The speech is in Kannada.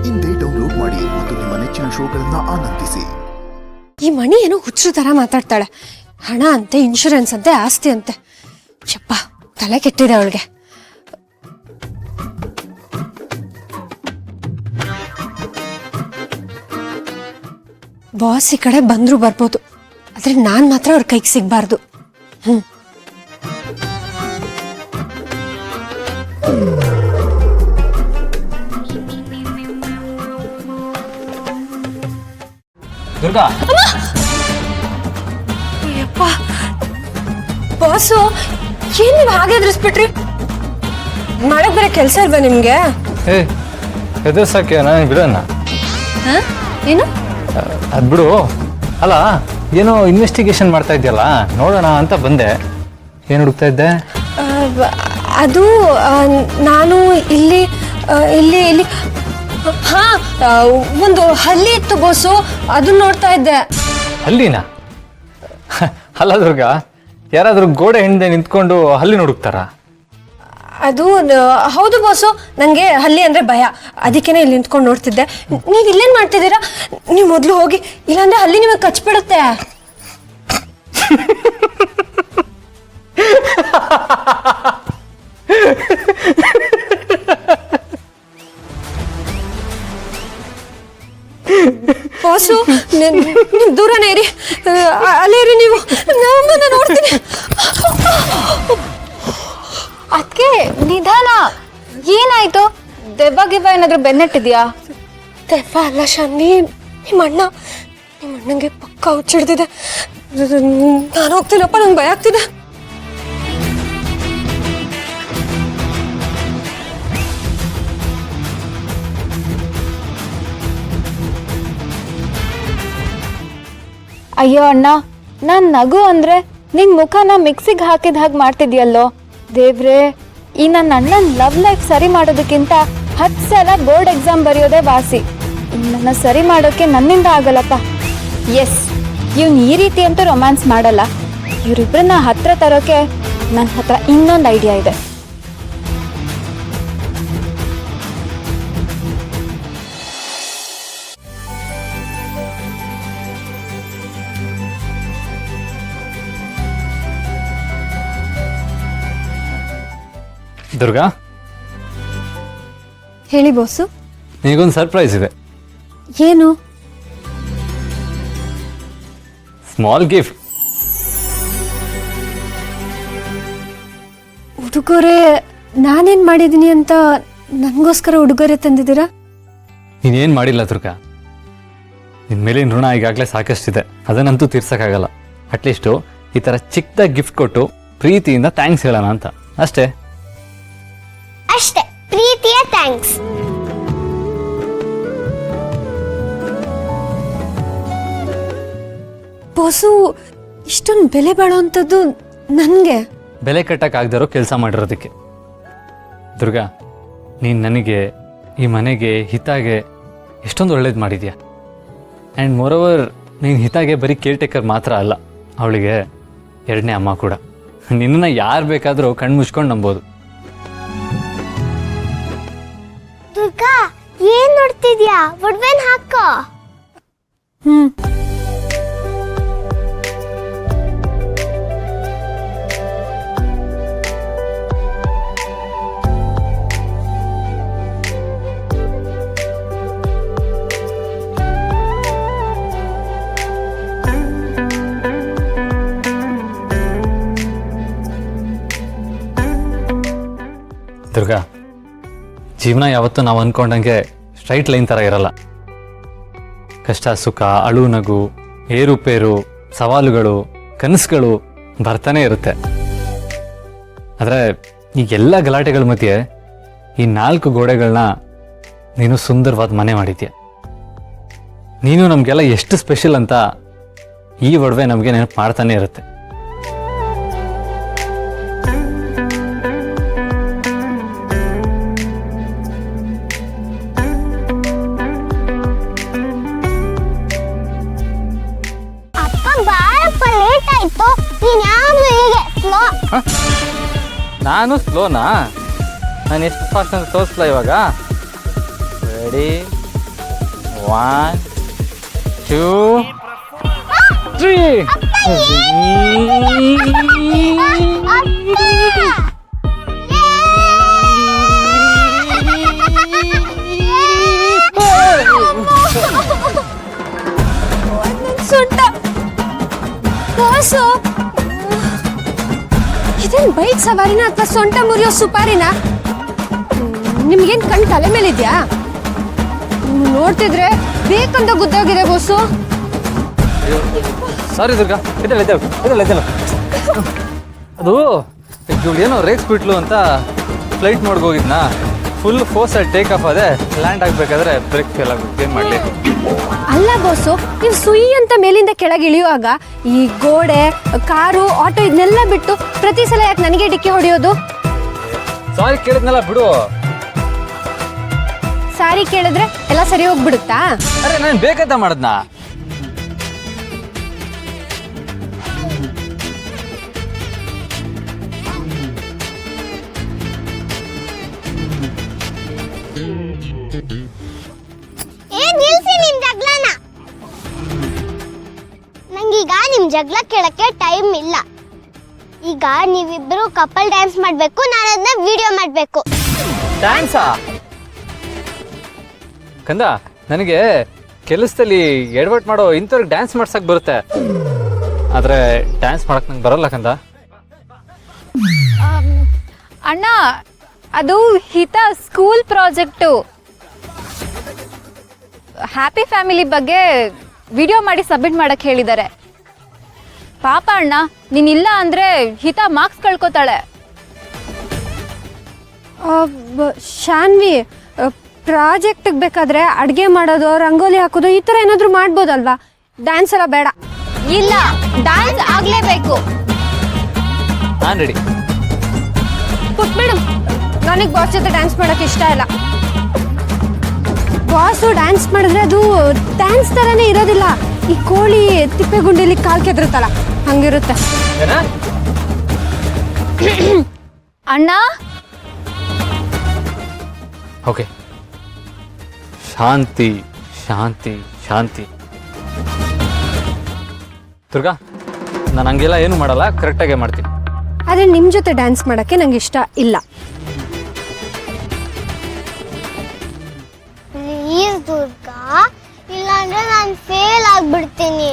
ಇಂದೇ ಡೌನ್ಲೋಡ್ ಮಾಡಿ ಮತ್ತು ನಿಮ್ಮ ನೆಚ್ಚಿನ ಶೋಗಳನ್ನ ಆನಂದಿಸಿ. ಈ ಮಣಿ ಏನೋ ಹುಚ್ಚು ತರ ಮಾತಾಡ್ತಾಳೆ. ಹಣ ಅಂತೆ, ಇನ್ಶೂರೆನ್ಸ್ ಅಂತೆ, ಆಸ್ತಿ ಅಂತೆ. ಚಪ್ಪ, ತಲೆ ಕೆಟ್ಟಿದೆ ಅವಳಿಗೆ. ಬಾಸ್ ಈ ಕಡೆ ಬಂದ್ರು ಬರ್ಬೋದು, ಆದ್ರೆ ನಾನ್ ಮಾತ್ರ ಅವ್ರ ಕೈಗೆ ಸಿಗ್ಬಾರ್ದು. ದುರ್ಗಾ, ಅಯ್ಯಪ್ಪ ಬಾಸು, ಏನ್ ನೀವು ಹಾಗೆ ಎದುರಿಸ್ಬಿಟ್ರಿ? ಮಾಡಕ್ ಬೇರೆ ಕೆಲ್ಸ ಇಲ್ವಾ ನಿಮ್ಗೆ? ಎದುರ್ಸಕ್ಕೆ ನಾನು ಬಿಡೋಣ. ಏನು ಅದ್ ಬಿಡು. ಅಲ್ಲ, ಏನೋ ಇನ್ವೆಸ್ಟಿಗೇಷನ್ ಮಾಡ್ತಾ ಇದ್ಯಲ್ಲ, ನೋಡೋಣ ಅಂತ ಬಂದೆ. ಏನು ಹುಡುಕ್ತಾ ಇದ್ದೆ? ಅದು ನಾನು ಇಲ್ಲಿ ಇಲ್ಲಿ ಇಲ್ಲಿ ಹಾ, ಒಂದು ಹಲ್ಲಿ ಇತ್ತು ಬೋಸು, ಅದನ್ನ ನೋಡ್ತಾ ಇದ್ದೆ. ಹಲ್ಲಿನ? ಅಲ್ಲ ದುರ್ಗಾ, ಯಾರಾದ್ರೂ ಗೋಡೆ ಹಿಂದೆ ನಿಂತ್ಕೊಂಡು ಹಲ್ಲಿ ಹುಡುಕ್ತಾರ? ಅದು ಹೌದು ಬೋಸು, ನಂಗೆ ಹಲ್ಲಿ ಅಂದ್ರೆ ಭಯ, ಅದಕ್ಕೇನೆ ಇಲ್ಲಿ ನಿಂತ್ಕೊಂಡು ನೋಡ್ತಿದ್ದೆ. ನೀವ್ ಇಲ್ಲೇನ್ ಮಾಡ್ತಿದ್ದೀರಾ? ನೀವು ಮೊದ್ಲು ಹೋಗಿ, ಇಲ್ಲಾಂದ್ರೆ ಹಲ್ಲಿ ನಿಮಗೆ ಕಚ್ಬಿಡುತ್ತೆ. ಬಾಸು, ನೀವು ದೂರನೇ ಇರಿ, ಅಲ್ಲೇ ಇರಿ ನೀವು, ನಾನು ನೋಡ್ತೀನಿ. ಅದಕ್ಕೆ ನಿಧಾನ. ಏನಾಯ್ತು? ದೆವ್ವ ಗಿವ್ವ ಏನಾದ್ರೂ ಬೆನ್ನಟ್ಟಿದ್ಯಾ? ದೆವ್ವ ಅಲ್ಲ ಶಾನ್ವಿ, ನಿಮ್ಮ ಅಣ್ಣಂಗೆ ಪಕ್ಕ ಹುಚ್ಚಿಡ್ತಿದೆ. ನಾನು ಹೋಗ್ತೀನಪ್ಪ, ನಂಗೆ ಭಯ ಆಗ್ತಿದೆ. ಅಯ್ಯೋ ಅಣ್ಣ, ನಾನ್ ನಗು ಅಂದ್ರೆ ನಿನ್ ಮುಖನ ಮಿಕ್ಸಿಗೆ ಹಾಕಿದ ಹಾಗೆ ಮಾಡ್ತಿದ್ಯಲ್ಲೋ. ದೇವ್ರೆ, ಈ ನನ್ನ ಅಣ್ಣನ ಲವ್ ಲೈಫ್ ಸರಿ ಮಾಡೋದಕ್ಕಿಂತ 10 ಸಲ ಬೋರ್ಡ್ ಎಕ್ಸಾಮ್ ಬರೆಯೋದೇ ವಾಸಿ. ನನ್ನ ಸರಿ ಮಾಡೋಕೆ ನನ್ನಿಂದ ಆಗಲ್ಲಪ್ಪ. ಎಸ್, ಇವ್ನು ಈ ರೀತಿ ಅಂತೂ ರೊಮ್ಯಾನ್ಸ್ ಮಾಡಲ್ಲ. ಇವರಿಬ್ಬರನ್ನ ಹತ್ರ ತರೋಕೆ ನನ್ನ ಹತ್ರ ಇನ್ನೊಂದು ಐಡಿಯಾ ಇದೆ. ದುರ್ಗಾ, ಹೇಳಿ ಬಾಸು. ನಿನಗೊಂದು ಸರ್ಪ್ರೈಸ್ ಇದೆ. ಏನು? Small gift. ಉಡುಗೊರೆ? ನಾನೇನ್ ಮಾಡಿದೀನಿ ಅಂತ ನನಗೋಸ್ಕರ ಉಡುಗೊರೆ ತಂದಿದ್ದೀರಾ? ನೀನೇನು ಮಾಡಿಲ್ಲ ದುರ್ಗಾ. ನಿನ್ನ ಮೇಲಿನ ಋಣ ಈಗಾಗಲೇ ಸಾಕಷ್ಟಿದೆ, ಅದನ್ನಂತೂ ತೀರ್ಸಕ್ಕಾಗಲ್ಲ. ಅಟ್ಲೀಸ್ಟು ಈ ಥರ ಚಿಕ್ಕದಾಗಿ ಗಿಫ್ಟ್ ಕೊಟ್ಟು ಪ್ರೀತಿಯಿಂದ ಥ್ಯಾಂಕ್ಸ್ ಹೇಳೋಣ ಅಂತ ಅಷ್ಟೇ. ಅಷ್ಟೇ, ಪ್ರೀತಿಯ ಥ್ಯಾಂಕ್ಸ್. ಬಾಸು, ಇಷ್ಟೊಂದು ಬೆಲೆ ಬಾಳುವಂಥದ್ದು ನನಗೆ ಬೆಲೆ ಕಟ್ಟಕ್ಕಾಗದಿರೋ ಕೆಲಸ ಮಾಡಿರೋದಕ್ಕೆ. ದುರ್ಗಾ, ನೀನು ನನಗೆ, ಈ ಮನೆಗೆ, ಹಿತಾಗೆ ಎಷ್ಟೊಂದು ಒಳ್ಳೇದು ಮಾಡಿದ್ಯಾ. ಆ್ಯಂಡ್ ಮೋರೋವರ್, ನೀನು ಹಿತಾಗೆ ಬರೀ ಕೇರ್ ಟೇಕರ್ ಮಾತ್ರ ಅಲ್ಲ, ಅವಳಿಗೆ 2ನೇ ಅಮ್ಮ ಕೂಡ. ನಿನ್ನನ್ನು ಯಾರು ಬೇಕಾದರೂ ಕಣ್ಣು ಮುಚ್ಕೊಂಡು ನಂಬೋದು. ದುರ್ಗಾ, ಏನ್ ನೋಡ್ತಿದ್ಯಾ? ಒಡ್ವೆನ್ ಹಾಕೋ. ದುರ್ಗಾ, ಜೀವನ ಯಾವತ್ತೂ ನಾವು ಅಂದ್ಕೊಂಡಂಗೆ ಸ್ಟ್ರೈಟ್ ಲೈನ್ ಥರ ಇರಲ್ಲ. ಕಷ್ಟ ಸುಖ, ಅಳು ನಗು, ಏರುಪೇರು, ಸವಾಲುಗಳು, ಕನಸುಗಳು ಬರ್ತಾನೆ ಇರುತ್ತೆ. ಆದರೆ ಈಗೆಲ್ಲ ಗಲಾಟೆಗಳ ಮಧ್ಯೆ ಈ 4 ಗೋಡೆಗಳನ್ನ ನೀನು ಸುಂದರವಾದ ಮನೆ ಮಾಡಿದ್ಯಾ. ನೀನು ನಮಗೆಲ್ಲ ಎಷ್ಟು ಸ್ಪೆಷಲ್ ಅಂತ ಈ ಒಡವೆ ನಮಗೆ ನೆನಪು ಮಾಡ್ತಾನೆ ಇರುತ್ತೆ. ನಾನು ಸ್ಲೋನಾ? ನಾನು ಎಷ್ಟು ಫಾಸ್ಟ್ ಅಂತ ತೋರಿಸ್ಲಾ ಇವಾಗ? ರೆಡಿ 1 2 3 ಸೊಂಟ ಬಾಸು, ಇದೇನ್ ಬೈಕ್ ಸವಾರಿನ ಅಥವಾ ಸೊಂಟ ಮುರಿಯೋ ಸುಪಾರಿನ? ನಿಮ್ಗೇನ್ ಕಣ್ ತಲೆ ಮೇಲಿದ್ಯಾ? ನೋಡ್ತಿದ್ರೆ ಬೇಕಂತ ಗುದ್ದೋಗಿದೆ ಬೋಸು. ಸಾರಿ ದುರ್ಗಾ, ಇದೆಲ್ಲ ಅದು ಇವಳು ಏನೋ ರೇಗ್ಸ್ಬಿಟ್ಲು ಅಂತ ಫ್ಲೈಟ್ ಮೋಡ್ಗೆ ಹೋಗಿದ್ನಾ, ಫುಲ್ ಫೋರ್ಸಲ್ಲಿ ಟೇಕ್ ಆಫ್ ಅದೇ ಲ್ಯಾಂಡ್ ಆಗಬೇಕಾದ್ರೆ ಬ್ರೇಕ್ ಫೇಲ್ ಆಗುತ್ತೆ. ಏನು ಮಾಡಲಿ? ಅಲ್ಲ ಬೋಸು, ನೀವು ಸುಯಿ ಅಂತ ಮೇಲಿಂದ ಕೆಳಗೆ ಇಳಿಯುವಾಗ ಈ ಗೋಡೆ, ಕಾರು, ಆಟೋ ಇದನ್ನೆಲ್ಲ ಬಿಟ್ಟು ಪ್ರತಿ ಸಲ ಯಾಕೆ ನನಗೆ ಡಿಕ್ಕಿ ಹೊಡೆಯೋದು? ಸಾರಿ ಕೇಳಿದ್ನಲ್ಲ ಬಿಡು. ಸಾರಿ ಕೇಳಿದ್ರೆ ಎಲ್ಲ ಸರಿ ಹೋಗ್ಬಿಡುತ್ತಾ? ಅರೆ ನಾನು ಬೇಕಂತ ಮಾಡದ್ನಾ? ನಿಲ್ಸಿ ನಿಮ್ ಜಗಳನ. ನಂಗೀಗ ನಿಮ್ ಜಗಳ ಕೇಳಕ್ಕೆ ಟೈಮ್ ಇಲ್ಲ. ಈಗ ನೀವಿಬ್ರು ಕಪಲ್ ಡ್ಯಾನ್ಸ್ ಮಾಡ್ಬೇಕು, ನಾನು ಅದನ್ನ ವಿಡಿಯೋ ಮಾಡ್ಬೇಕು. ಡ್ಯಾನ್ಸಾ? ಕಂದ, ನನಗೆ ಕೆಲಸದಲ್ಲಿ ಎಡವಟ್ ಮಾಡೋ ಇಂಥವ್ರಿಗೆ ಡ್ಯಾನ್ಸ್ ಮಾಡ್ಸಕ್ ಬರುತ್ತೆ, ಆದ್ರೆ ಡ್ಯಾನ್ಸ್ ಮಾಡಕ್ ನಂಗೆ ಬರಲ್ಲ ಕಂದ. ಅಣ್ಣ, ಅದು ಹಿತ ಸ್ಕೂಲ್ ಪ್ರಾಜೆಕ್ಟು. ಹ್ಯಾಪಿ ಫ್ಯಾಮಿಲಿ ಬಗ್ಗೆ ವಿಡಿಯೋ ಮಾಡಿ ಸಬ್ಮಿಟ್ ಮಾಡಕ್ಕೆ ಹೇಳಿದ್ದಾರೆ. ಪಾಪ ಅಣ್ಣ, ನೀನಿಲ್ಲ ಅಂದರೆ ಹಿತ ಮಾರ್ಕ್ಸ್ ಕಳ್ಕೊತಾಳೆ. ಶಾನ್ವಿ, ಪ್ರಾಜೆಕ್ಟಿಗೆ ಬೇಕಾದ್ರೆ ಅಡುಗೆ ಮಾಡೋದು, ರಂಗೋಲಿ ಹಾಕೋದು ಈ ಥರ ಏನಾದರೂ ಮಾಡ್ಬೋದಲ್ವಾ? ಡ್ಯಾನ್ಸ್ ಎಲ್ಲ ಬೇಡ. ಇಲ್ಲ, ಡ್ಯಾನ್ಸ್ ಆಗಲೇಬೇಕು. ನಾನು ರೆಡಿ. ಪುಟ್ ಮೇಡಮ್, ನನಗೆ ಬಾಸ್ ಜೊತೆ ಡ್ಯಾನ್ಸ್ ಮಾಡೋಕ್ಕೆ ಇಷ್ಟ ಇಲ್ಲ. ಬಾಸು ಡ್ಯಾನ್ಸ್ ಮಾಡಿದ್ರೆ ಅದು ಡ್ಯಾನ್ಸ್ ಥರನೇ ಇರೋದಿಲ್ಲ. ಈ ಕೋಳಿ ತಿಪ್ಪೆಗುಂಡಿಲಿ ಕಾಲು ಕೆದರುತ್ತಲ್ಲ ಹಂಗಿರುತ್ತೆ. ಅಣ್ಣ, ಓಕೆ, ಶಾಂತಿ ಶಾಂತಿ ಶಾಂತಿ. ದುರ್ಗಾ, ನಾನು ಹಂಗೆಲ್ಲ ಏನು ಮಾಡಲ್ಲ, ಕರೆಕ್ಟಾಗೇ ಮಾಡ್ತೀನಿ. ಆದರೆ ನಿಮ್ಮ ಜೊತೆ ಡ್ಯಾನ್ಸ್ ಮಾಡೋಕ್ಕೆ ನಂಗೆ ಇಷ್ಟ ಇಲ್ಲ. ಪ್ಲೀಸ್ ದುರ್ಗಾ, ಇಲ್ಲಾಂದ್ರೆ ನಾನು ಫೇಲ್ ಆಗ್ಬಿಡ್ತೀನಿ.